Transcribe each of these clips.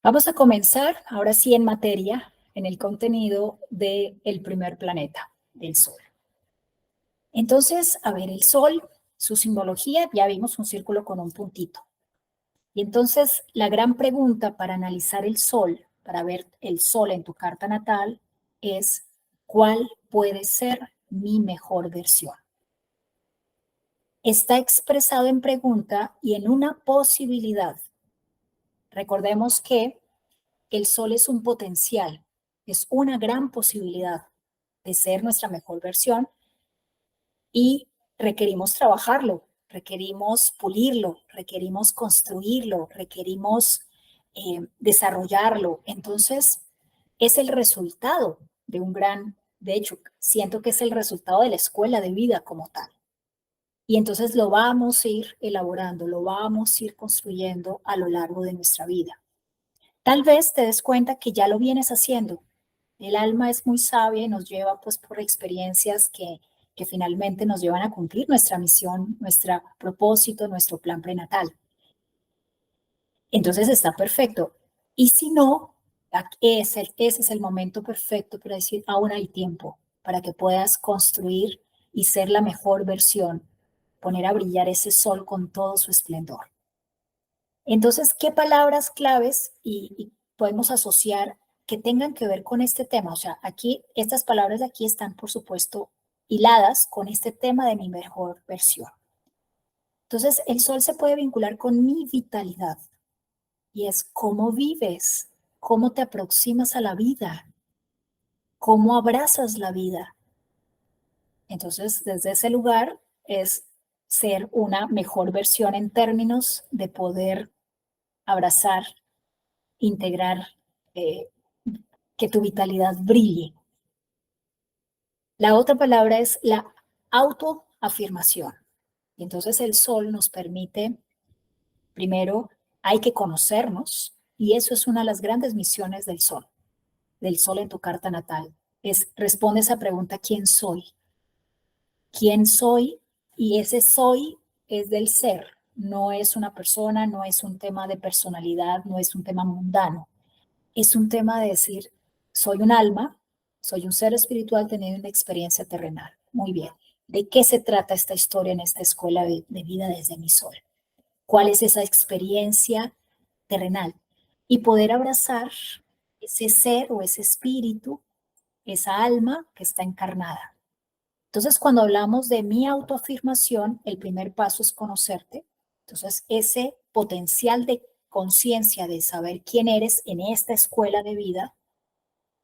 Vamos a comenzar ahora sí en materia, en el contenido del primer planeta, el Sol. Entonces, a ver, el Sol, su simbología, ya vimos un círculo con un puntito. Y entonces, la gran pregunta para analizar el Sol, para ver el Sol en tu carta natal, es ¿cuál puede ser mi mejor versión? Está expresado en pregunta y en una posibilidad. Recordemos que el Sol es un potencial, es una gran posibilidad de ser nuestra mejor versión y requerimos trabajarlo, requerimos pulirlo, requerimos construirlo, requerimos desarrollarlo. Entonces, es el resultado de de hecho, siento que es el resultado de la escuela de vida como tal. Y entonces lo vamos a ir elaborando, lo vamos a ir construyendo a lo largo de nuestra vida. Tal vez te des cuenta que ya lo vienes haciendo. El alma es muy sabia y nos lleva pues por experiencias que finalmente nos llevan a cumplir nuestra misión, nuestro propósito, nuestro plan prenatal. Entonces está perfecto. Y si no, ese es el momento perfecto para decir, aún hay tiempo para que puedas construir y ser la mejor versión, poner a brillar ese sol con todo su esplendor. Entonces, ¿qué palabras claves y podemos asociar que tengan que ver con este tema? O sea, aquí, estas palabras de aquí están, por supuesto, hiladas con este tema de mi mejor versión. Entonces, el sol se puede vincular con mi vitalidad y es cómo vives, cómo te aproximas a la vida, cómo abrazas la vida. Entonces, desde ese lugar es ser una mejor versión en términos de poder abrazar, integrar, eh, que tu vitalidad brille. La otra palabra es la autoafirmación. Entonces el sol nos permite, primero, hay que conocernos y eso es una de las grandes misiones del sol en tu carta natal. Responde esa pregunta, ¿quién soy? ¿Quién soy? Y ese soy es del ser, no es una persona, no es un tema de personalidad, no es un tema mundano. Es un tema de decir, soy un alma, soy un ser espiritual teniendo una experiencia terrenal. Muy bien. ¿De qué se trata esta historia en esta escuela de vida desde mi sol? ¿Cuál es esa experiencia terrenal? Y poder abrazar ese ser o ese espíritu, esa alma que está encarnada. Entonces, cuando hablamos de mi autoafirmación, el primer paso es conocerte. Entonces, ese potencial de conciencia de saber quién eres en esta escuela de vida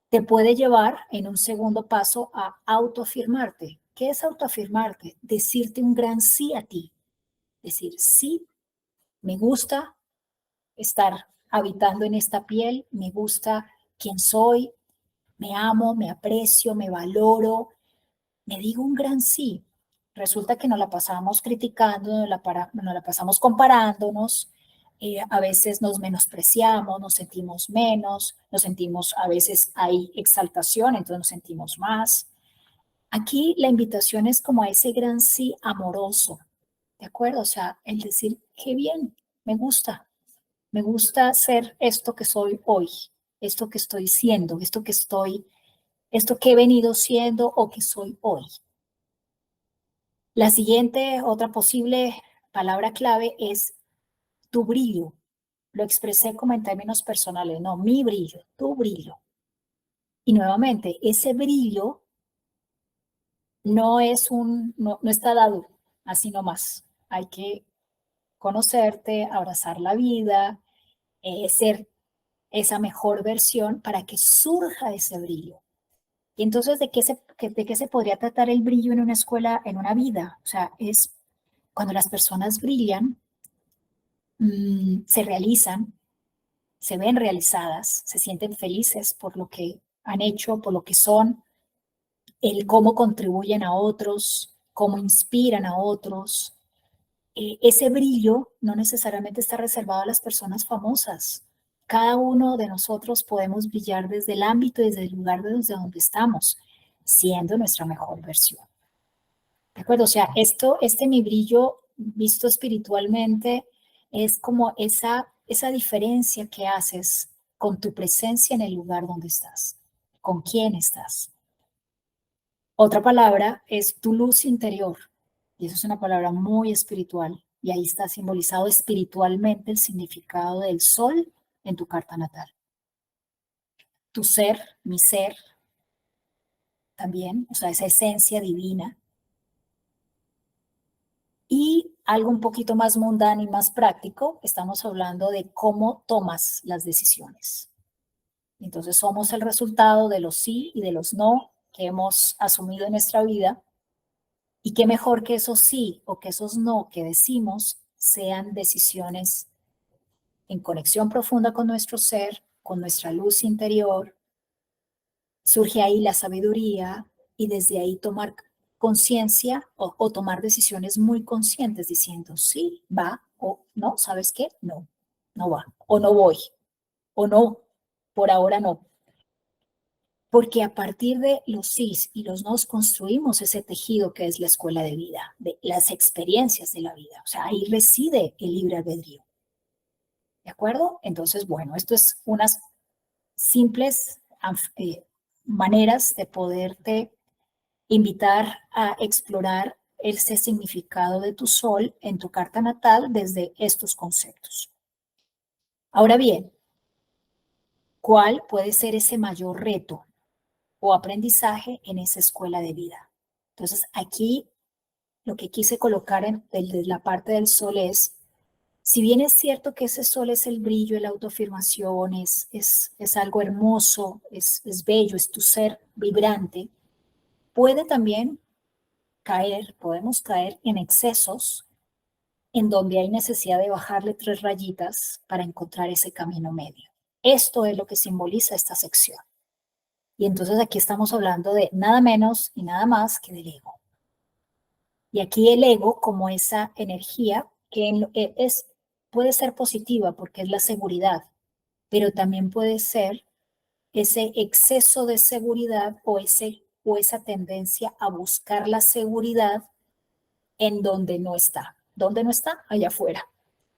te puede llevar en un segundo paso a autoafirmarte. ¿Qué es autoafirmarte? Decirte un gran sí a ti. Decir, sí, me gusta estar habitando en esta piel, me gusta quién soy, me amo, me aprecio, me valoro, me digo un gran sí. Resulta que nos la pasamos criticando, nos la pasamos comparándonos, a veces nos menospreciamos, nos sentimos menos, nos sentimos, a veces hay exaltación, entonces nos sentimos más. Aquí la invitación es como a ese gran sí amoroso, ¿de acuerdo? O sea, el decir, qué bien, me gusta ser esto que soy hoy, esto que estoy siendo, esto que he venido siendo o que soy hoy. La siguiente, otra posible palabra clave es tu brillo. Lo expresé como en términos personales, no, mi brillo, tu brillo. Y nuevamente, ese brillo no está dado así nomás. Hay que conocerte, abrazar la vida, ser esa mejor versión para que surja ese brillo. Y entonces, ¿de qué se podría tratar el brillo en una escuela, en una vida? O sea, es cuando las personas brillan, se realizan, se ven realizadas, se sienten felices por lo que han hecho, por lo que son, el cómo contribuyen a otros, cómo inspiran a otros. Ese brillo no necesariamente está reservado a las personas famosas. Cada uno de nosotros podemos brillar desde el ámbito y desde el lugar desde donde estamos, siendo nuestra mejor versión. ¿De acuerdo? O sea, mi brillo visto espiritualmente es como esa diferencia que haces con tu presencia en el lugar donde estás, con quién estás. Otra palabra es tu luz interior, y eso es una palabra muy espiritual, y ahí está simbolizado espiritualmente el significado del sol en tu carta natal. Tu ser, mi ser, también, o sea, esa esencia divina. Y algo un poquito más mundano y más práctico, estamos hablando de cómo tomas las decisiones. Entonces somos el resultado de los sí y de los no que hemos asumido en nuestra vida. Y qué mejor que esos sí o que esos no que decimos sean decisiones en conexión profunda con nuestro ser, con nuestra luz interior. Surge ahí la sabiduría y desde ahí tomar conciencia o tomar decisiones muy conscientes diciendo sí, va o no, ¿sabes qué? No, no va o no voy o no, por ahora no. Porque a partir de los sís y los nos construimos ese tejido que es la escuela de vida, de las experiencias de la vida. O sea, ahí reside el libre albedrío. ¿De acuerdo? Entonces, bueno, esto es unas simples maneras de poderte invitar a explorar ese significado de tu sol en tu carta natal desde estos conceptos. Ahora bien, ¿cuál puede ser ese mayor reto o aprendizaje en esa escuela de vida? Entonces, aquí lo que quise colocar desde la parte del sol es, si bien es cierto que ese sol es el brillo, la autoafirmación, es algo hermoso, es bello, es tu ser vibrante, puede también podemos caer en excesos en donde hay necesidad de bajarle 3 rayitas para encontrar ese camino medio. Esto es lo que simboliza esta sección. Y entonces aquí estamos hablando de nada menos y nada más que del ego. Y aquí el ego como esa energía que puede ser positiva porque es la seguridad, pero también puede ser ese exceso de seguridad o esa tendencia a buscar la seguridad en donde no está. ¿Dónde no está? Allá afuera.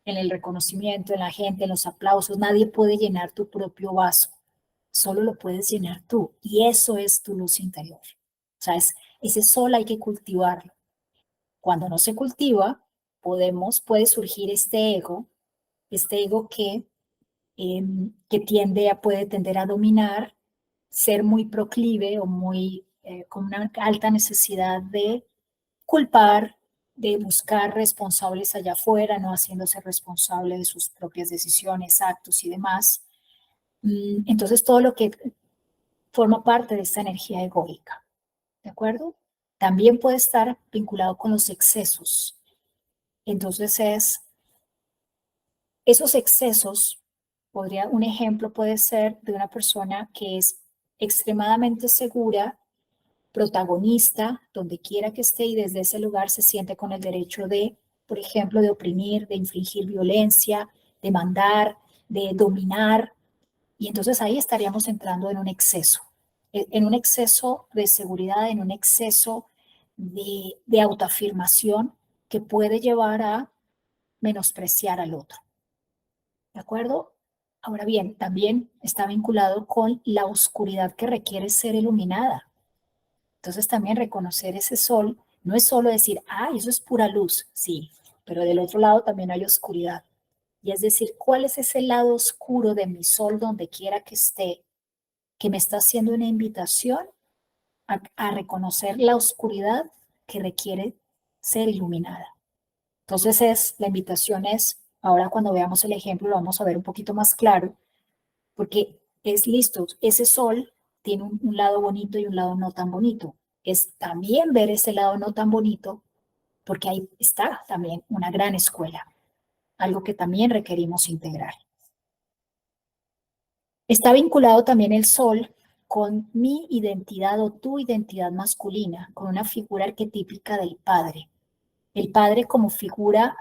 En el reconocimiento, en la gente, en los aplausos. Nadie puede llenar tu propio vaso. Solo lo puedes llenar tú. Y eso es tu luz interior. O sea, ese sol hay que cultivarlo. Cuando no se cultiva, puede surgir este ego que puede tender a dominar, ser muy proclive o con una alta necesidad de culpar, de buscar responsables allá afuera, no haciéndose responsable de sus propias decisiones, actos y demás. Entonces, todo lo que forma parte de esta energía egoica, ¿de acuerdo? También puede estar vinculado con los excesos. Entonces, esos excesos, un ejemplo puede ser de una persona que es extremadamente segura, protagonista, donde quiera que esté y desde ese lugar se siente con el derecho de, por ejemplo, de oprimir, de infligir violencia, de mandar, de dominar. Y entonces ahí estaríamos entrando en un exceso de seguridad, en un exceso de autoafirmación que puede llevar a menospreciar al otro. ¿De acuerdo? Ahora bien, también está vinculado con la oscuridad que requiere ser iluminada. Entonces también reconocer ese sol no es solo decir, ah, eso es pura luz, sí, pero del otro lado también hay oscuridad. Y es decir, ¿cuál es ese lado oscuro de mi sol donde quiera que esté, que me está haciendo una invitación a reconocer la oscuridad que requiere ser iluminada? Entonces la invitación es, ahora cuando veamos el ejemplo lo vamos a ver un poquito más claro, porque es listo, ese sol tiene un lado bonito y un lado no tan bonito. Es también ver ese lado no tan bonito, porque ahí está también una gran escuela, algo que también requerimos integrar. Está vinculado también el sol con mi identidad o tu identidad masculina, con una figura arquetípica del padre. El padre como figura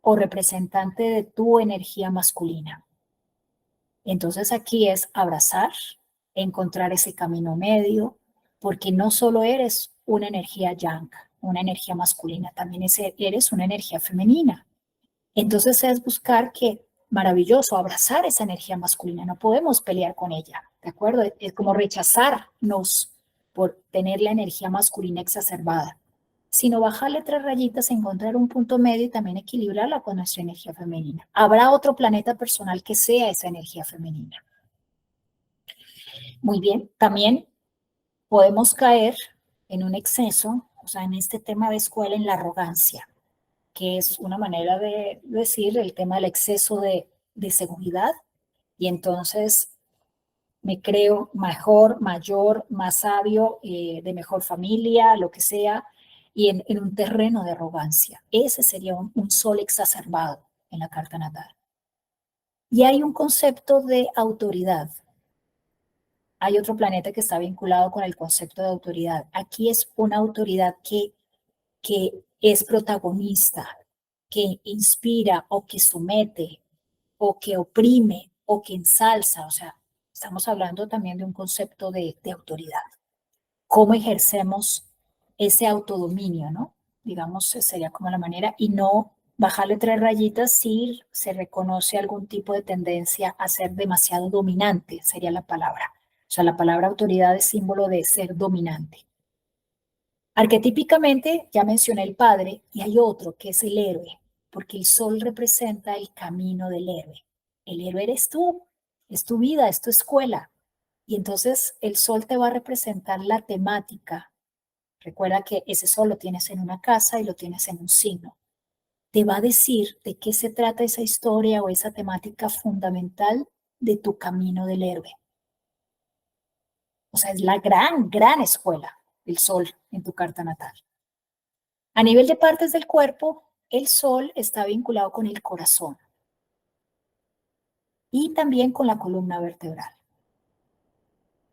o representante de tu energía masculina. Entonces aquí es abrazar, encontrar ese camino medio, porque no solo eres una energía yang, una energía masculina, también eres una energía femenina. Entonces es buscar que maravilloso abrazar esa energía masculina, no podemos pelear con ella, ¿de acuerdo? Es como rechazarnos por tener la energía masculina exacerbada, sino bajarle 3 rayitas, encontrar un punto medio y también equilibrarla con nuestra energía femenina. Habrá otro planeta personal que sea esa energía femenina. Muy bien, también podemos caer en un exceso, o sea, en este tema de escuela, en la arrogancia, que es una manera de decir el tema del exceso de seguridad, y entonces me creo mejor, mayor, más sabio, de mejor familia, lo que sea, y en un terreno de arrogancia. Ese sería un sol exacerbado en la carta natal. Y hay un concepto de autoridad. Hay otro planeta que está vinculado con el concepto de autoridad. Aquí es una autoridad que es protagonista, que inspira o que somete o que oprime o que ensalza. O sea, estamos hablando también de un concepto de autoridad. ¿Cómo ejercemos ese autodominio, no? Digamos, sería como la manera, y no bajarle 3 rayitas si se reconoce algún tipo de tendencia a ser demasiado dominante, sería la palabra. O sea, la palabra autoridad es símbolo de ser dominante. Arquetípicamente, ya mencioné el padre, y hay otro que es el héroe, porque el sol representa el camino del héroe. El héroe eres tú, es tu vida, es tu escuela. Y entonces el sol te va a representar la temática. Recuerda que ese sol lo tienes en una casa y lo tienes en un signo. Te va a decir de qué se trata esa historia o esa temática fundamental de tu camino del héroe. O sea, es la gran, gran escuela, el sol en tu carta natal. A nivel de partes del cuerpo, el sol está vinculado con el corazón y también con la columna vertebral.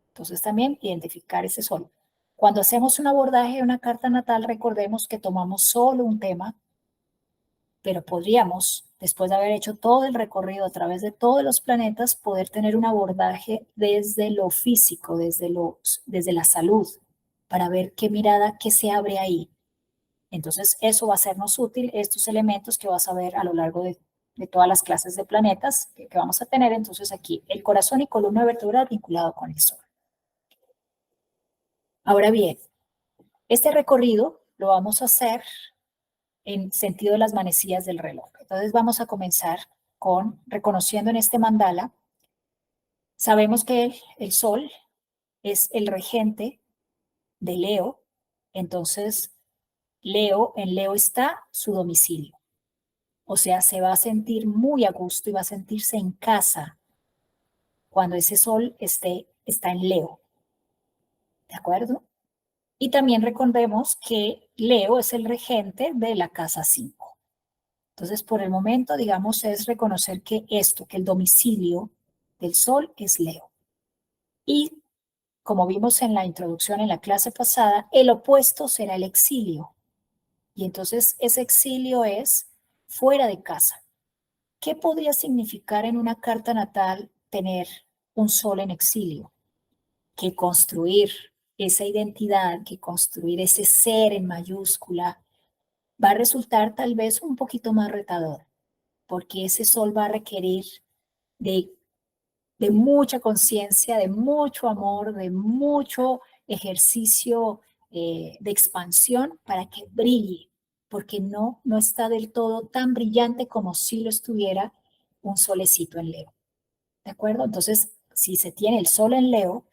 Entonces también identificar ese sol. Cuando hacemos un abordaje de una carta natal, recordemos que tomamos solo un tema, pero podríamos, después de haber hecho todo el recorrido a través de todos los planetas, poder tener un abordaje desde lo físico, desde la salud, para ver qué mirada, qué se abre ahí. Entonces, eso va a sernos útil, estos elementos que vas a ver a lo largo de todas las clases de planetas que vamos a tener. Entonces, aquí, el corazón y columna vertebral vinculado con el sol. Ahora bien, este recorrido lo vamos a hacer en sentido de las manecillas del reloj. Entonces, vamos a comenzar con reconociendo en este mandala. Sabemos que el sol es el regente de Leo. Entonces, en Leo está su domicilio. O sea, se va a sentir muy a gusto y va a sentirse en casa cuando ese sol está en Leo. ¿De acuerdo? Y también recordemos que Leo es el regente de la casa 5. Entonces, por el momento, digamos, es reconocer que que el domicilio del sol es Leo. Y como vimos en la introducción en la clase pasada, el opuesto será el exilio. Y entonces ese exilio es fuera de casa. ¿Qué podría significar en una carta natal tener un sol en exilio? Que construir esa identidad, que construir ese ser en mayúscula, va a resultar tal vez un poquito más retador, porque ese sol va a requerir de, de mucha conciencia, de mucho amor, de mucho ejercicio de expansión para que brille, porque no está del todo tan brillante como si lo estuviera un solecito en Leo. ¿De acuerdo? Entonces, si se tiene el sol en Leo,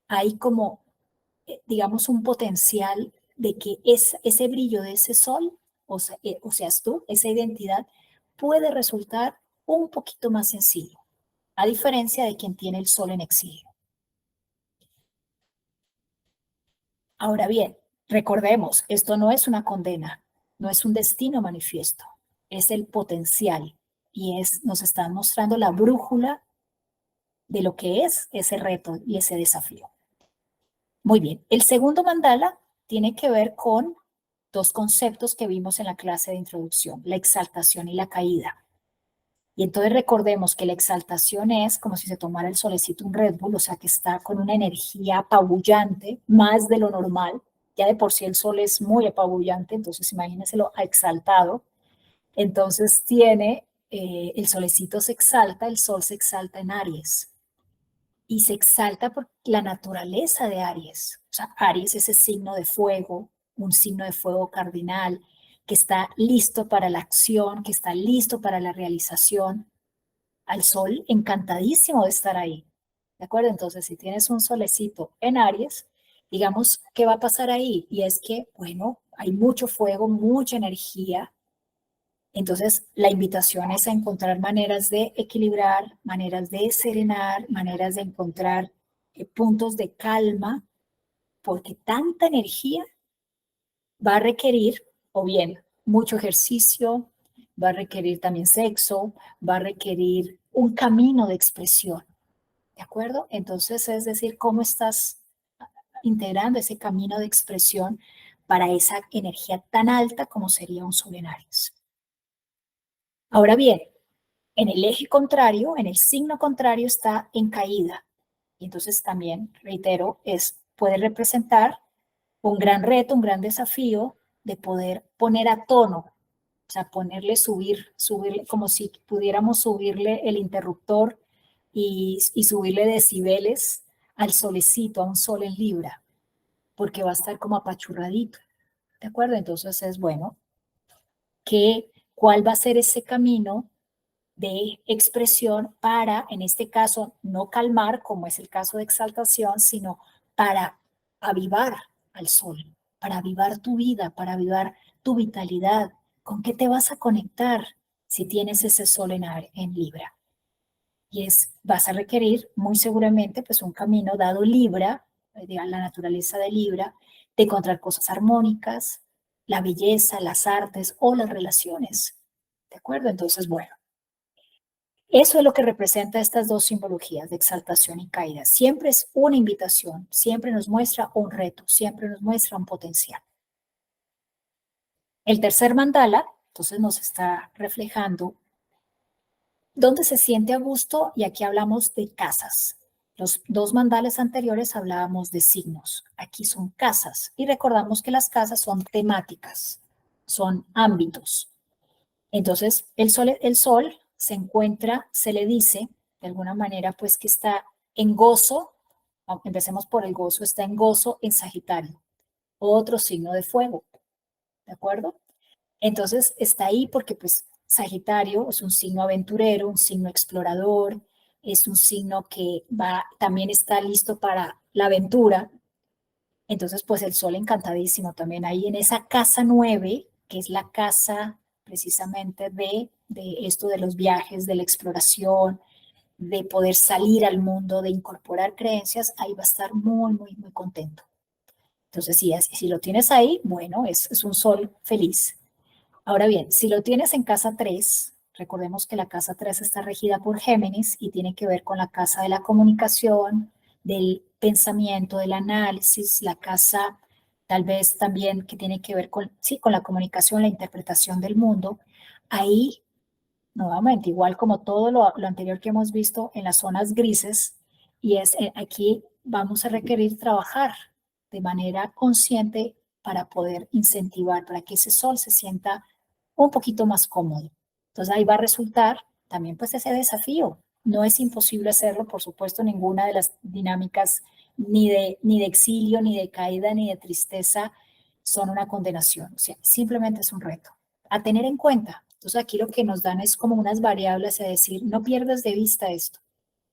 hay como, digamos, un potencial de que ese brillo de ese sol, o seas tú, esa identidad, puede resultar un poquito más sencillo, a diferencia de quien tiene el sol en exilio. Ahora bien, recordemos, esto no es una condena, no es un destino manifiesto, es el potencial y nos está mostrando la brújula de lo que es ese reto y ese desafío. Muy bien, el segundo mandala tiene que ver con dos conceptos que vimos en la clase de introducción, la exaltación y la caída. Y entonces recordemos que la exaltación es como si se tomara el solecito un Red Bull, o sea que está con una energía apabullante, más de lo normal. Ya de por sí el sol es muy apabullante, entonces imagínenselo exaltado. Entonces tiene el solecito se exalta, el sol se exalta en Aries. Y se exalta por la naturaleza de Aries. O sea, Aries es ese signo de fuego, un signo de fuego cardinal, que está listo para la acción, que está listo para la realización. Al sol encantadísimo de estar ahí. ¿De acuerdo? Entonces, si tienes un solecito en Aries, digamos, ¿qué va a pasar ahí? Y es que, bueno, hay mucho fuego, mucha energía. Entonces, la invitación es a encontrar maneras de equilibrar, maneras de serenar, maneras de encontrar puntos de calma, porque tanta energía va a requerir, o bien, mucho ejercicio, va a requerir también sexo, va a requerir un camino de expresión, ¿de acuerdo? Entonces, es decir, cómo estás integrando ese camino de expresión para esa energía tan alta como sería un sol en Aries. Ahora bien, en el eje contrario, en el signo contrario está en caída. Y entonces también, reitero, puede representar un gran reto, un gran desafío de poder poner a tono, o sea, subirle, como si pudiéramos subirle el interruptor y subirle decibeles al solecito, a un sol en Libra, porque va a estar como apachurradito, ¿de acuerdo? Entonces es bueno cuál va a ser ese camino de expresión para, en este caso, no calmar, como es el caso de exaltación, sino para avivar al sol, para avivar tu vida, para avivar tu vitalidad. ¿Con qué te vas a conectar si tienes ese sol en Libra? Y vas a requerir muy seguramente pues un camino dado Libra, la naturaleza de Libra, de encontrar cosas armónicas, la belleza, las artes o las relaciones. ¿De acuerdo? Entonces, bueno, eso es lo que representa estas dos simbologías de exaltación y caída. Siempre es una invitación, siempre nos muestra un reto, siempre nos muestra un potencial. El tercer mandala, entonces, nos está reflejando dónde se siente a gusto, y aquí hablamos de casas. Los dos mandalas anteriores hablábamos de signos, aquí son casas, y recordamos que las casas son temáticas, son ámbitos. Entonces, el sol se encuentra, se le dice, de alguna manera, pues que está en gozo, empecemos por el gozo, está en gozo en Sagitario, otro signo de fuego, ¿de acuerdo? Entonces, está ahí porque pues Sagitario es un signo aventurero, un signo explorador, es un signo que también está listo para la aventura. Entonces, pues el sol encantadísimo también ahí en esa casa 9, que es la casa precisamente de esto de los viajes, de la exploración, de poder salir al mundo, de incorporar creencias, ahí va a estar muy, muy, muy contento. Entonces, si lo tienes ahí, bueno, es un sol feliz. Ahora bien, si lo tienes en casa 3, recordemos que la casa 3 está regida por Géminis y tiene que ver con la casa de la comunicación, del pensamiento, del análisis, la casa tal vez también que tiene que ver con, sí, con la comunicación, la interpretación del mundo. Ahí, nuevamente, igual como todo lo anterior que hemos visto en las zonas grises, y aquí vamos a requerir trabajar de manera consciente para poder incentivar, para que ese sol se sienta un poquito más cómodo. Entonces ahí va a resultar también pues ese desafío. No es imposible hacerlo, por supuesto, ninguna de las dinámicas ni de exilio, ni de caída, ni de tristeza son una condenación. O sea, simplemente es un reto a tener en cuenta. Entonces aquí lo que nos dan es como unas variables, es decir, no pierdas de vista esto,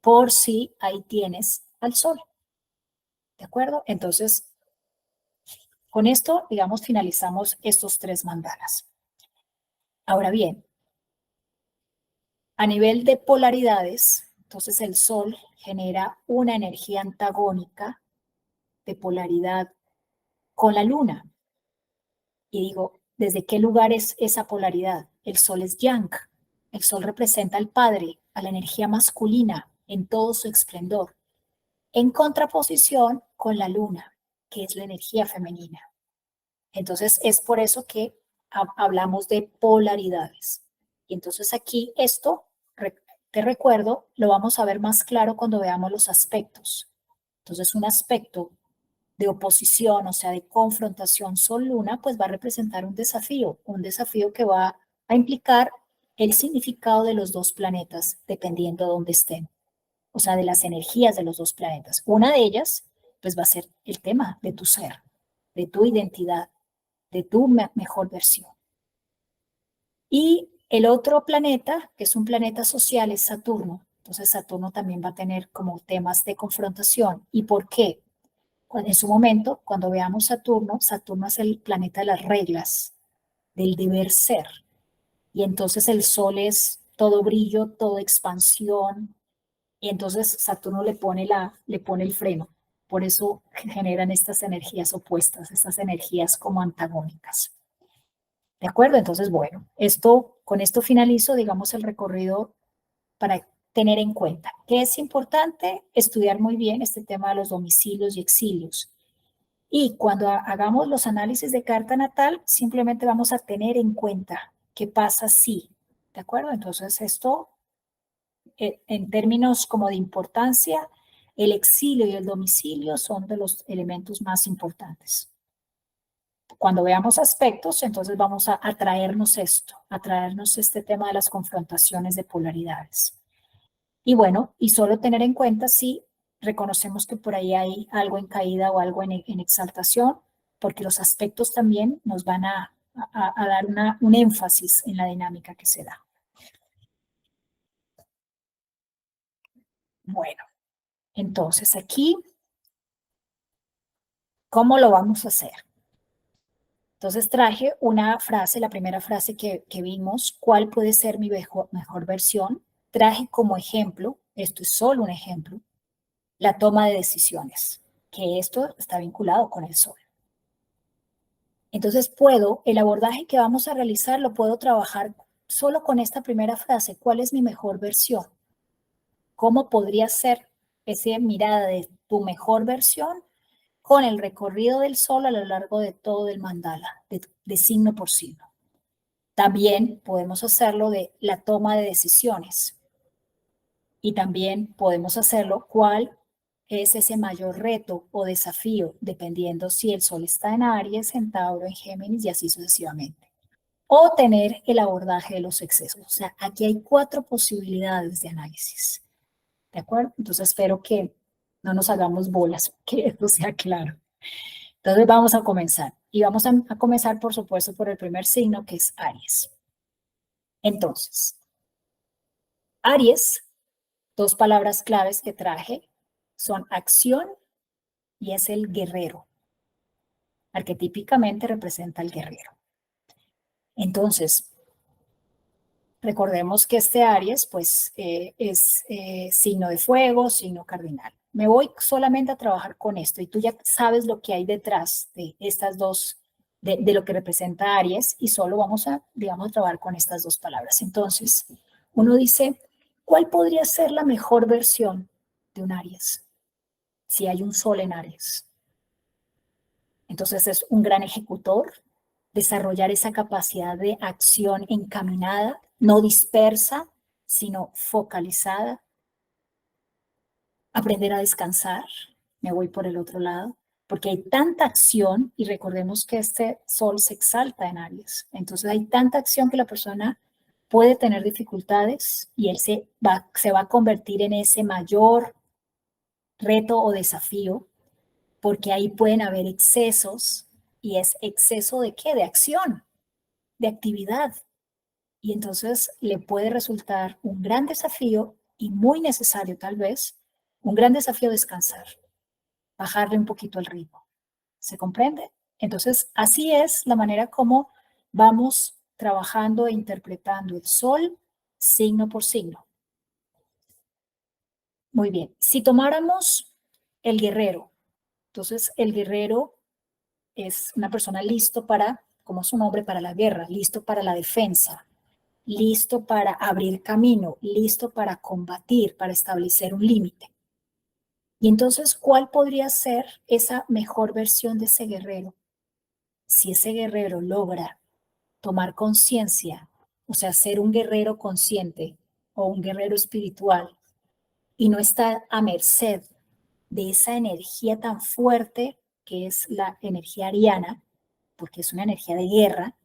por si ahí tienes al sol. ¿De acuerdo? Entonces, con esto, digamos, finalizamos estos tres mandalas. Ahora bien, a nivel de polaridades, entonces el Sol genera una energía antagónica de polaridad con la Luna. Y digo, ¿desde qué lugar es esa polaridad? El Sol es Yang. El Sol representa al Padre, a la energía masculina en todo su esplendor, en contraposición con la Luna, que es la energía femenina. Entonces es por eso que hablamos de polaridades. Y entonces aquí esto, te recuerdo, lo vamos a ver más claro cuando veamos los aspectos. Entonces un aspecto de oposición, o sea, de confrontación Sol-Luna, pues va a representar un desafío que va a implicar el significado de los dos planetas dependiendo de dónde estén, o sea, de las energías de los dos planetas. Una de ellas, pues va a ser el tema de tu ser, de tu identidad, de tu mejor versión. Y el otro planeta, que es un planeta social, es Saturno. Entonces Saturno también va a tener como temas de confrontación. ¿Y por qué? En su momento, cuando veamos Saturno, Saturno es el planeta de las reglas, del deber ser. Y entonces el Sol es todo brillo, toda expansión. Y entonces Saturno le pone el freno. Por eso generan estas energías opuestas, estas energías como antagónicas. ¿De acuerdo? Entonces, bueno, con esto finalizo, digamos, el recorrido para tener en cuenta que es importante estudiar muy bien este tema de los domicilios y exilios. Y cuando hagamos los análisis de carta natal, simplemente vamos a tener en cuenta qué pasa si, ¿de acuerdo? Entonces, esto, en términos como de importancia, el exilio y el domicilio son de los elementos más importantes. Cuando veamos aspectos, entonces vamos a atraernos esto, atraernos este tema de las confrontaciones de polaridades. Y bueno, y solo tener en cuenta si reconocemos que por ahí hay algo en caída o algo en exaltación, porque los aspectos también nos van a dar un énfasis en la dinámica que se da. Bueno, entonces aquí, ¿cómo lo vamos a hacer? Entonces traje una frase, la primera frase que vimos, ¿cuál puede ser mi mejor versión? Traje como ejemplo, esto es solo un ejemplo, la toma de decisiones, que esto está vinculado con el sol. Entonces el abordaje que vamos a realizar lo puedo trabajar solo con esta primera frase, ¿cuál es mi mejor versión? ¿Cómo podría ser esa mirada de tu mejor versión con el recorrido del sol a lo largo de todo el mandala, de signo por signo? También podemos hacerlo de la toma de decisiones y también podemos hacerlo cuál es ese mayor reto o desafío, dependiendo si el sol está en Aries, en Tauro, en Géminis y así sucesivamente. O tener el abordaje de los excesos. O sea, aquí hay 4 posibilidades de análisis. ¿De acuerdo? Entonces espero que no nos hagamos bolas, que esto sea claro. Entonces vamos a comenzar. Y vamos a comenzar, por supuesto, por el primer signo, que es Aries. Entonces, Aries, 2 palabras claves que traje son acción y es el guerrero. Arquetípicamente representa al guerrero. Entonces, recordemos que este Aries, pues, es signo de fuego, signo cardinal. Me voy solamente a trabajar con esto y tú ya sabes lo que hay detrás de estas dos, de lo que representa Aries y solo vamos a, digamos, a trabajar con estas 2 palabras. Entonces, uno dice, ¿cuál podría ser la mejor versión de un Aries? Si hay un sol en Aries. Entonces es un gran ejecutor, desarrollar esa capacidad de acción encaminada, no dispersa, sino focalizada, aprender a descansar, me voy por el otro lado, porque hay tanta acción y recordemos que este sol se exalta en Aries, entonces hay tanta acción que la persona puede tener dificultades y él se va a convertir en ese mayor reto o desafío, porque ahí pueden haber excesos y es exceso de qué, de acción, de actividad. Y entonces le puede resultar un gran desafío y muy necesario tal vez, un gran desafío descansar, bajarle un poquito el ritmo. ¿Se comprende? Entonces, así es la manera como vamos trabajando e interpretando el sol signo por signo. Muy bien, si tomáramos el guerrero, entonces el guerrero es una persona listo para, como su nombre, para la guerra, listo para la defensa, listo para abrir camino, listo para combatir, para establecer un límite. Y entonces, ¿cuál podría ser esa mejor versión de ese guerrero? Si ese guerrero logra tomar conciencia, o sea, ser un guerrero consciente o un guerrero espiritual y no está a merced de esa energía tan fuerte que es la energía ariana, porque es una energía de guerra,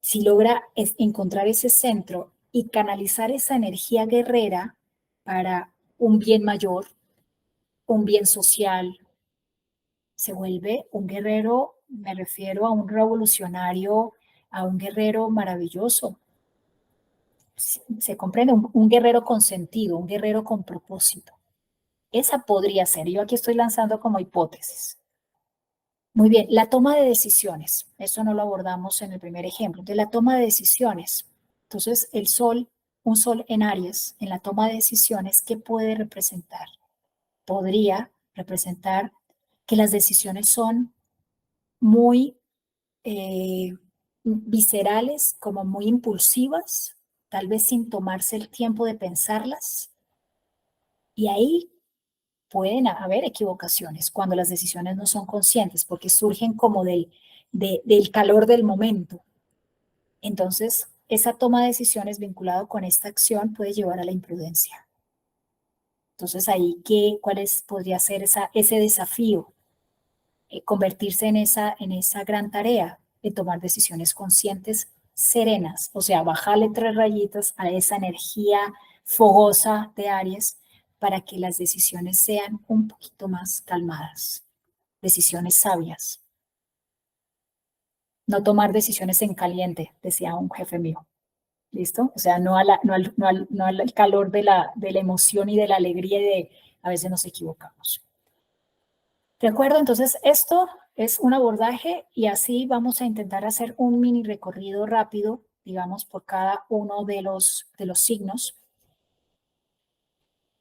si logra encontrar ese centro y canalizar esa energía guerrera para un bien mayor, un bien social, se vuelve un guerrero, me refiero a un revolucionario, a un guerrero maravilloso. Se comprende, un guerrero con sentido, un guerrero con propósito. Esa podría ser, yo aquí estoy lanzando como hipótesis. Muy bien, la toma de decisiones, eso no lo abordamos en el primer ejemplo, de la toma de decisiones. Entonces, el sol, un sol en Aries, en la toma de decisiones, ¿qué puede representar? Podría representar que las decisiones son muy viscerales, como muy impulsivas, tal vez sin tomarse el tiempo de pensarlas. Y ahí pueden haber equivocaciones cuando las decisiones no son conscientes, porque surgen como del calor del momento. Entonces, esa toma de decisiones vinculado con esta acción puede llevar a la imprudencia. Entonces, ahí, podría ser ese desafío? Convertirse en esa gran tarea de tomar decisiones conscientes, serenas, o sea, bajarle 3 rayitas a esa energía fogosa de Aries para que las decisiones sean un poquito más calmadas, decisiones sabias. No tomar decisiones en caliente, decía un jefe mío. ¿Listo? O sea, no al calor de la emoción y de la alegría y a veces nos equivocamos. ¿De acuerdo? Entonces, esto es un abordaje y así vamos a intentar hacer un mini recorrido rápido, digamos, por cada uno de los signos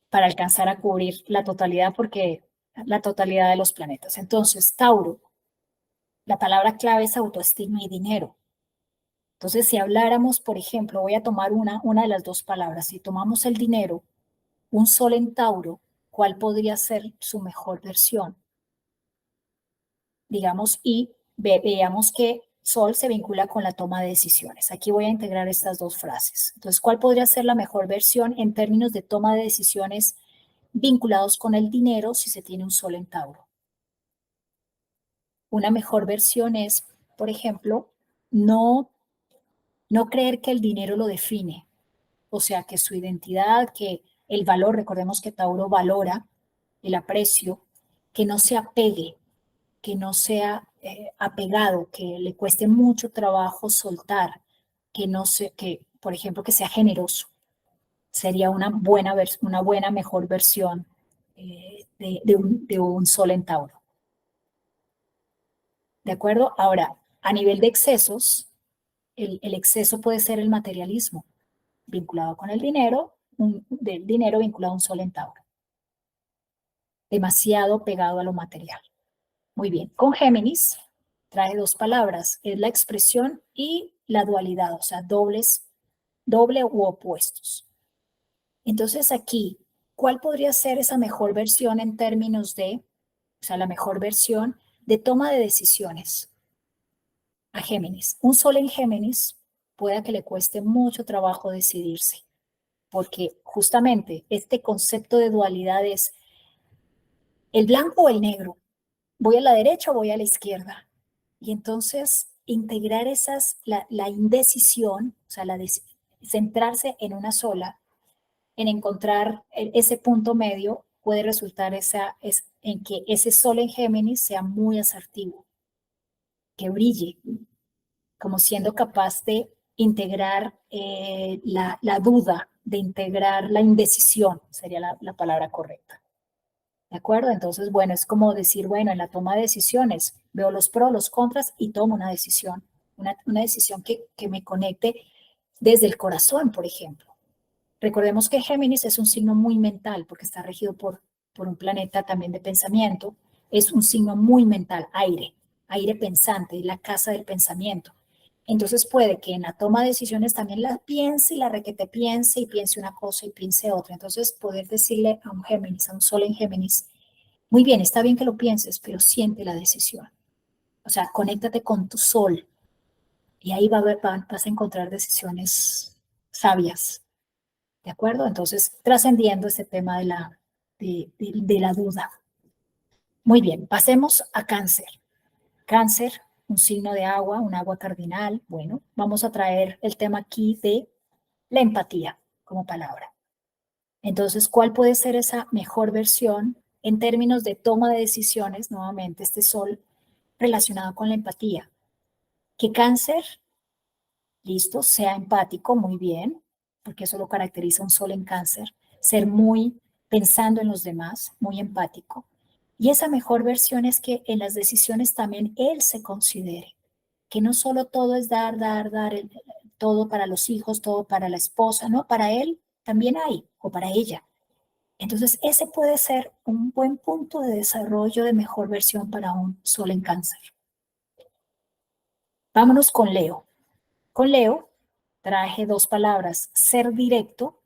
para alcanzar a cubrir la totalidad, porque la totalidad de los planetas. Entonces, Tauro, la palabra clave es autoestima y dinero. Entonces, si habláramos, por ejemplo, voy a tomar una de las dos palabras. Si tomamos el dinero, un sol en Tauro, ¿cuál podría ser su mejor versión? Digamos, y veamos que Sol se vincula con la toma de decisiones. Aquí voy a integrar estas dos frases. Entonces, ¿cuál podría ser la mejor versión en términos de toma de decisiones vinculados con el dinero si se tiene un Sol en Tauro? Una mejor versión es, por ejemplo, no creer que el dinero lo define, o sea, que su identidad, que el valor, recordemos que Tauro valora el aprecio, que no se apegue, que no sea apegado, que le cueste mucho trabajo soltar, por ejemplo, que sea generoso. Sería una buena mejor versión de un sol en Tauro. ¿De acuerdo? Ahora, a nivel de excesos, el exceso puede ser el materialismo, vinculado con el dinero, del dinero vinculado a un sol en Tauro. Demasiado pegado a lo material. Muy bien, con Géminis trae dos palabras, es la expresión y la dualidad, o sea, doble u opuestos. Entonces aquí, ¿cuál podría ser esa mejor versión en términos o sea, la mejor versión de toma de decisiones a Géminis? Un sol en Géminis pueda que le cueste mucho trabajo decidirse, porque justamente este concepto de dualidad es el blanco o el negro, voy a la derecha o voy a la izquierda. Y entonces integrar la indecisión, o sea, centrarse en una sola, en encontrar ese punto medio, puede resultar en que ese sol en Géminis sea muy asertivo, que brille, como siendo capaz de integrar la duda, de integrar la indecisión, sería la palabra correcta. ¿De acuerdo? Entonces, bueno, es como decir, bueno, en la toma de decisiones veo los pros, los contras y tomo una decisión, una decisión que me conecte desde el corazón, por ejemplo. Recordemos que Géminis es un signo muy mental porque está regido por un planeta también de pensamiento. Es un signo muy mental, aire pensante, la casa del pensamiento. Entonces puede que en la toma de decisiones también la piense y la requete piense y piense una cosa y piense otra. Entonces poder decirle a un Géminis, a un Sol en Géminis, muy bien, está bien que lo pienses, pero siente la decisión. O sea, conéctate con tu Sol y ahí vas a encontrar decisiones sabias. ¿De acuerdo? Entonces, trascendiendo este tema de la duda. Muy bien, pasemos a Cáncer. Cáncer, un signo de agua, un agua cardinal. Bueno, vamos a traer el tema aquí de la empatía como palabra. Entonces, ¿cuál puede ser esa mejor versión en términos de toma de decisiones? Nuevamente, este sol relacionado con la empatía. Que Cáncer, listo, sea empático, muy bien, porque eso lo caracteriza un sol en Cáncer, ser muy pensando en los demás, muy empático. Y esa mejor versión es que en las decisiones también él se considere, que no solo todo es dar, dar, dar, todo para los hijos, todo para la esposa, no, para él también hay, o para ella. Entonces, ese puede ser un buen punto de desarrollo de mejor versión para un sol en Cáncer. Vámonos con Leo. Con Leo traje dos palabras, ser directo,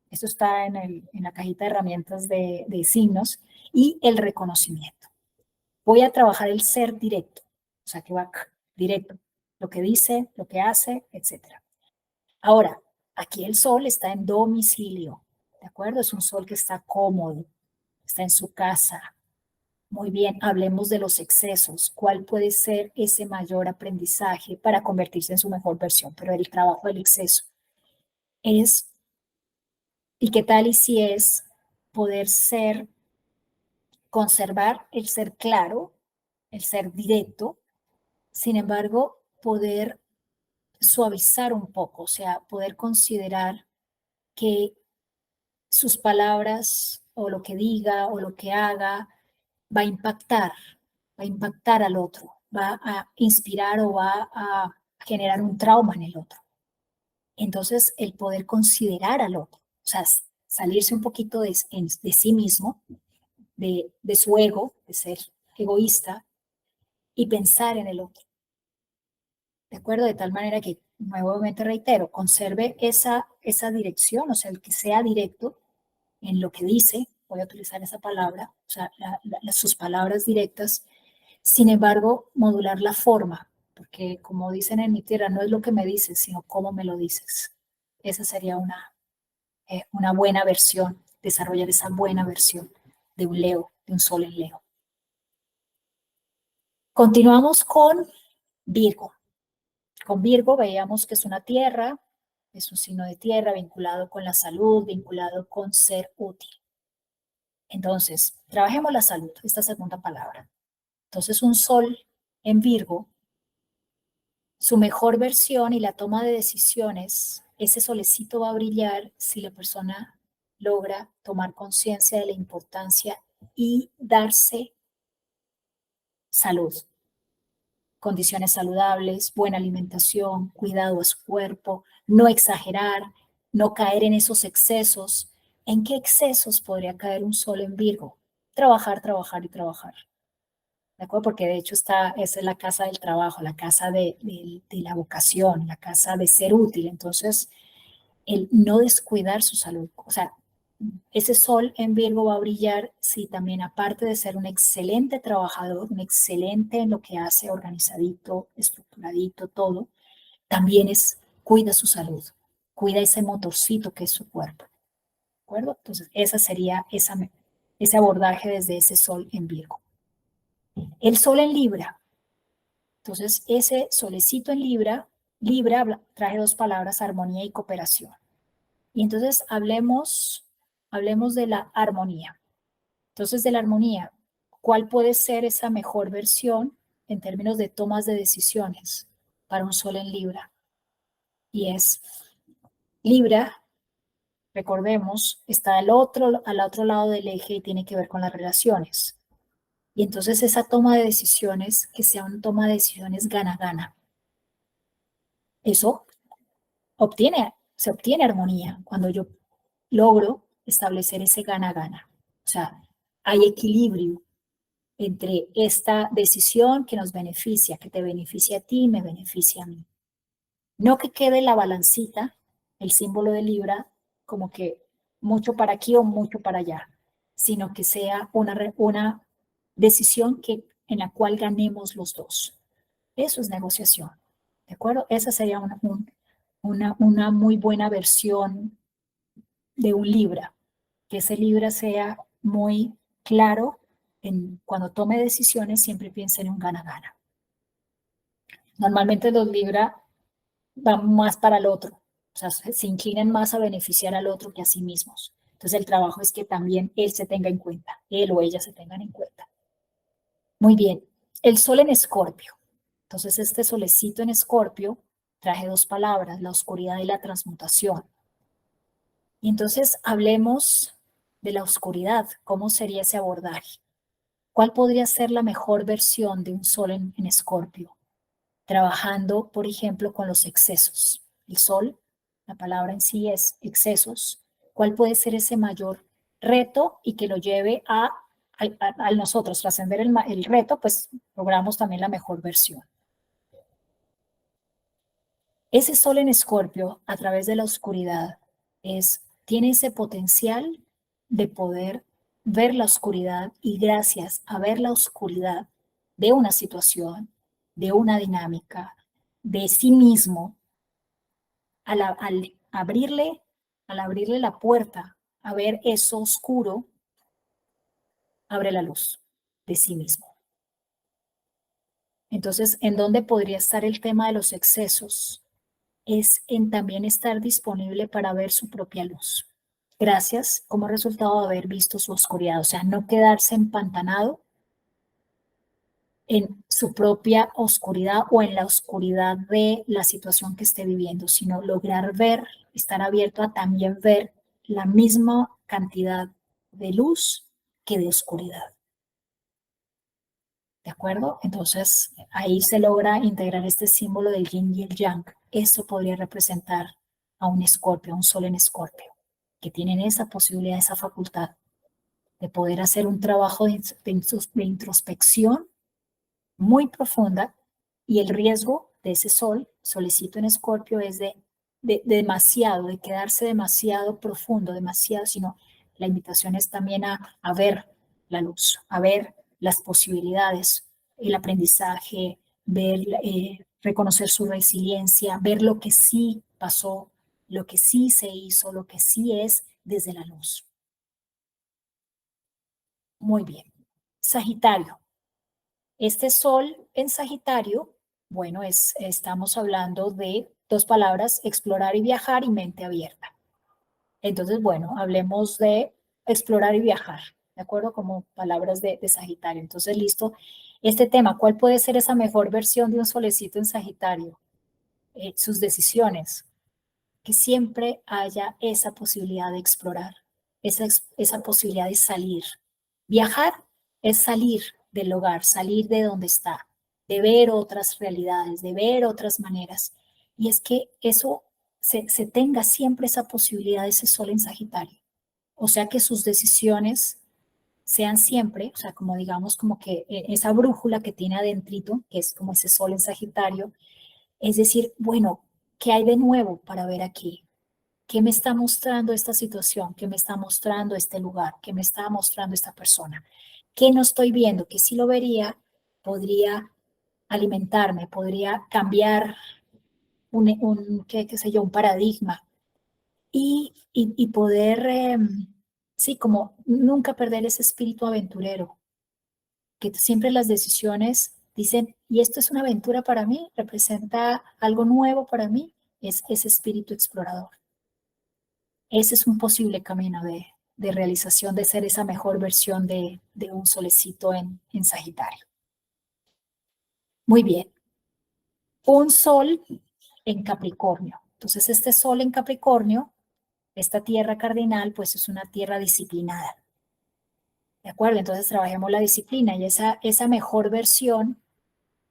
esto está en la cajita de herramientas de signos, y el reconocimiento. Voy a trabajar el ser directo, o sea que va directo, lo que dice, lo que hace, etc. Ahora, aquí el sol está en domicilio, ¿de acuerdo? Es un sol que está cómodo, está en su casa. Muy bien, hablemos de los excesos. ¿Cuál puede ser ese mayor aprendizaje para convertirse en su mejor versión? Pero el trabajo del exceso es, ¿y qué tal y si es poder ser, conservar el ser claro, el ser directo, sin embargo, poder suavizar un poco, o sea, poder considerar que sus palabras o lo que diga o lo que haga va a impactar al otro, va a inspirar o va a generar un trauma en el otro. Entonces, el poder considerar al otro, o sea, salirse un poquito de sí mismo, de su ego, de ser egoísta y pensar en el otro. ¿De acuerdo? De tal manera que, nuevamente reitero, conserve esa dirección, o sea, el que sea directo en lo que dice, voy a utilizar esa palabra, o sea, sus palabras directas, sin embargo, modular la forma, porque como dicen en mi tierra, no es lo que me dices, sino cómo me lo dices. Esa sería una buena versión, desarrollar esa buena versión de un Leo, de un sol en Leo. Continuamos con Virgo. Con Virgo veíamos que es una tierra, es un signo de tierra vinculado con la salud, vinculado con ser útil. Entonces, trabajemos la salud, esta segunda palabra. Entonces, un sol en Virgo, su mejor versión y la toma de decisiones, ese solecito va a brillar si la persona logra tomar conciencia de la importancia y darse salud, condiciones saludables, buena alimentación, cuidado a su cuerpo, no exagerar, no caer en esos excesos. ¿En qué excesos podría caer un sol en Virgo? Trabajar, trabajar y trabajar. ¿De acuerdo? Porque de hecho esa es la casa del trabajo, la casa de la vocación, la casa de ser útil. Entonces, el no descuidar su salud. O sea, ese sol en Virgo va a brillar si también, aparte de ser un excelente trabajador, un excelente en lo que hace, organizadito, estructuradito, todo, también cuida su salud, cuida ese motorcito que es su cuerpo. ¿De acuerdo? Entonces, esa sería ese abordaje desde ese sol en Virgo. El sol en Libra. Entonces, ese solecito en Libra trae dos palabras, armonía y cooperación. Y entonces hablemos de la armonía. Entonces, de la armonía, ¿cuál puede ser esa mejor versión en términos de tomas de decisiones para un sol en Libra? Y es Libra, recordemos, está al otro lado del eje y tiene que ver con las relaciones. Y entonces esa toma de decisiones, que sea una toma de decisiones gana-gana. Eso se obtiene armonía cuando yo logro establecer ese gana-gana. O sea, hay equilibrio entre esta decisión que nos beneficia, que te beneficia a ti, me beneficia a mí. No que quede la balancita, el símbolo de Libra, como que mucho para aquí o mucho para allá, sino que sea una decisión en la cual ganemos los dos. Eso es negociación, ¿de acuerdo? Esa sería una muy buena versión de un Libra, que ese Libra sea muy claro cuando tome decisiones, siempre piense en un gana-gana. Normalmente los Libra van más para el otro, o sea, se inclinan más a beneficiar al otro que a sí mismos. Entonces el trabajo es que también él se tenga en cuenta, él o ella se tengan en cuenta. Muy bien, el sol en Escorpio. Entonces este solecito en Escorpio traje dos palabras, la oscuridad y la transmutación. Y entonces hablemos de la oscuridad, ¿cómo sería ese abordaje? ¿Cuál podría ser la mejor versión de un sol en Escorpio? Trabajando, por ejemplo, con los excesos. El sol, la palabra en sí es excesos. ¿Cuál puede ser ese mayor reto y que lo lleve a nosotros trascender el reto? Pues logramos también la mejor versión. Ese sol en Escorpio, a través de la oscuridad, tiene ese potencial de poder ver la oscuridad y gracias a ver la oscuridad de una situación, de una dinámica, de sí mismo, al abrirle la puerta a ver eso oscuro, abre la luz de sí mismo. Entonces, ¿en dónde podría estar el tema de los excesos? Es en también estar disponible para ver su propia luz. Gracias como resultado de haber visto su oscuridad, o sea, no quedarse empantanado en su propia oscuridad o en la oscuridad de la situación que esté viviendo, sino lograr ver, estar abierto a también ver la misma cantidad de luz que de oscuridad. ¿De acuerdo? Entonces, ahí se logra integrar este símbolo del yin y el yang. Esto podría representar a un escorpio, a un sol en escorpio, que tienen esa posibilidad, esa facultad de poder hacer un trabajo de introspección muy profunda y el riesgo de ese solecito en escorpio es de demasiado, de quedarse demasiado profundo, demasiado, sino la invitación es también a ver la luz, a ver las posibilidades, el aprendizaje, ver, reconocer su resiliencia, ver lo que sí pasó, lo que sí se hizo, lo que sí es desde la luz. Muy bien. Sagitario. Este sol en Sagitario, bueno, estamos hablando de dos palabras, explorar y viajar y mente abierta. Entonces, bueno, hablemos de explorar y viajar, ¿de acuerdo? Como palabras de Sagitario. Entonces, listo. Este tema, ¿cuál puede ser esa mejor versión de un solecito en Sagitario? Sus decisiones, que siempre haya esa posibilidad de explorar, esa posibilidad de salir. Viajar es salir del hogar, salir de donde está, de ver otras realidades, de ver otras maneras. Y es que eso se tenga siempre esa posibilidad de ese sol en Sagitario. O sea, que sus decisiones sean siempre, o sea, como digamos, como que esa brújula que tiene adentrito, que es como ese sol en Sagitario, es decir, bueno, ¿qué hay de nuevo para ver aquí? ¿Qué me está mostrando esta situación? ¿Qué me está mostrando este lugar? ¿Qué me está mostrando esta persona? ¿Qué no estoy viendo? Que si lo vería, podría alimentarme, podría cambiar qué sé yo, un paradigma y poder, sí, como nunca perder ese espíritu aventurero, que siempre las decisiones dicen, y esto es una aventura para mí, representa algo nuevo para mí, es ese espíritu explorador. Ese es un posible camino de realización, de ser esa mejor versión de un solecito en Sagitario. Muy bien. Un sol en Capricornio. Entonces, este sol en Capricornio, esta tierra cardinal, pues es una tierra disciplinada. ¿De acuerdo? Entonces, trabajemos la disciplina y esa mejor versión,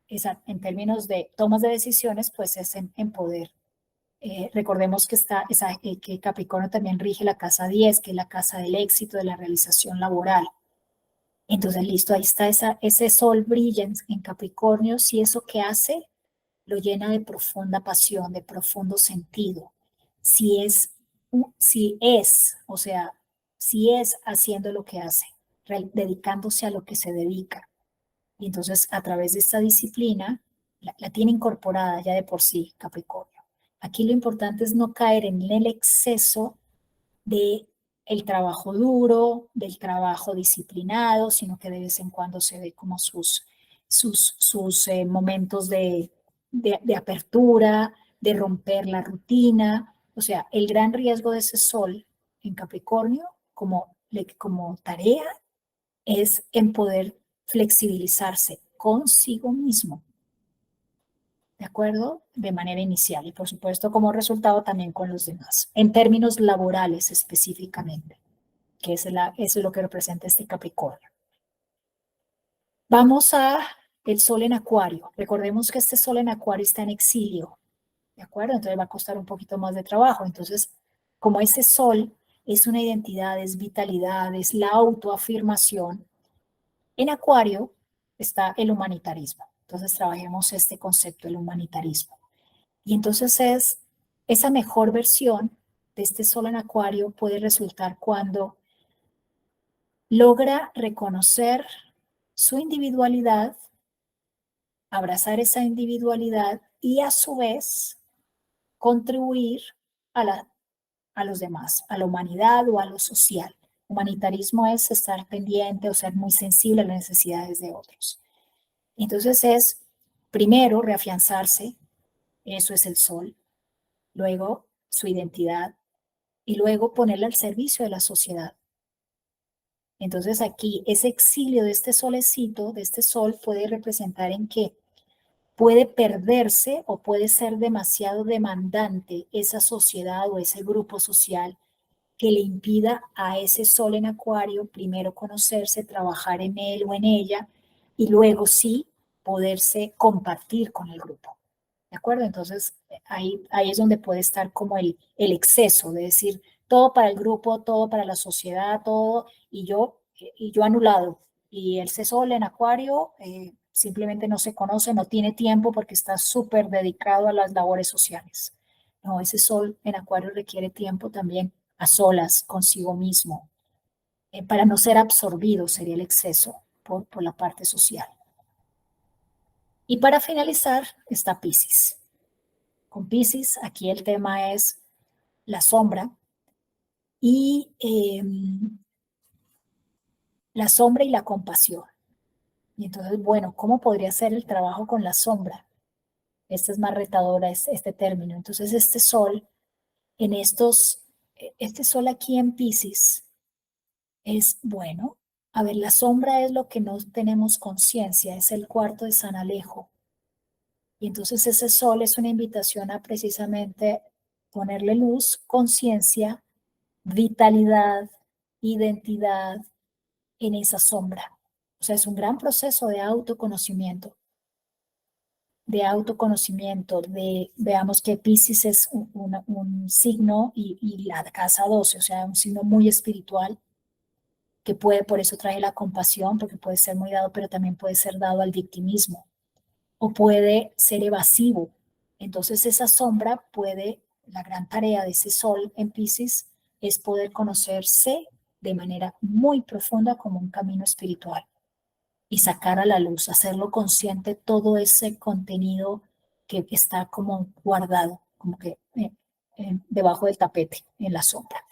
en términos de tomas de decisiones, pues es en poder. Recordemos que Capricornio también rige la casa 10, que es la casa del éxito, de la realización laboral. Entonces, listo, ahí está ese sol brilla en Capricornio, si eso que hace lo llena de profunda pasión, de profundo sentido. O sea, si es haciendo lo que hace, dedicándose a lo que se dedica. Y entonces, a través de esta disciplina, la tiene incorporada ya de por sí, Capricornio. Aquí lo importante es no caer en el exceso de el trabajo duro, del trabajo disciplinado, sino que de vez en cuando se ve como sus momentos de apertura, de romper la rutina. O sea, el gran riesgo de ese sol en Capricornio como tarea es en poder flexibilizarse consigo mismo, ¿de acuerdo? De manera inicial y por supuesto como resultado también con los demás, en términos laborales específicamente, que eso es lo que representa este Capricornio. Vamos a el sol en Acuario. Recordemos que este sol en Acuario está en exilio, ¿de acuerdo? Entonces va a costar un poquito más de trabajo. Entonces, como ese sol es una identidad, es vitalidad, es la autoafirmación, en Acuario está el humanitarismo. Entonces trabajemos este concepto, el humanitarismo. Y entonces esa mejor versión de este sol en Acuario puede resultar cuando logra reconocer su individualidad, abrazar esa individualidad y a su vez contribuir a los demás, a la humanidad o a lo social. Humanitarismo es estar pendiente o ser muy sensible a las necesidades de otros. Entonces es, primero, reafianzarse, eso es el sol, luego su identidad y luego ponerla al servicio de la sociedad. Entonces aquí ese exilio de este solecito, de este sol, puede representar en que puede perderse o puede ser demasiado demandante esa sociedad o ese grupo social que le impida a ese sol en Acuario primero conocerse, trabajar en él o en ella y luego sí poderse compartir con el grupo. ¿De acuerdo? Entonces ahí es donde puede estar como el exceso de decir todo para el grupo, todo para la sociedad, todo y yo anulado. Y ese sol en Acuario simplemente no se conoce, no tiene tiempo porque está súper dedicado a las labores sociales. No, ese sol en Acuario requiere tiempo también a solas consigo mismo, para no ser absorbido sería el exceso por la parte social. Y para finalizar está Piscis. Con Piscis, aquí el tema es la sombra y la sombra y la compasión. Y entonces, bueno, ¿cómo podría ser el trabajo con la sombra? Esta es más retadora, este término. Entonces, este sol aquí en Piscis es bueno. A ver, la sombra es lo que no tenemos conciencia, es el cuarto de San Alejo. Y entonces ese sol es una invitación a precisamente ponerle luz, conciencia, vitalidad, identidad en esa sombra. O sea, es un gran proceso veamos que Piscis es un signo y la casa 12, o sea, un signo muy espiritual que puede, por eso trae la compasión, porque puede ser muy dado, pero también puede ser dado al victimismo o puede ser evasivo. Entonces esa sombra la gran tarea de ese sol en Piscis es poder conocerse de manera muy profunda como un camino espiritual y sacar a la luz, hacerlo consciente todo ese contenido que está como guardado, como que debajo del tapete, en la sombra.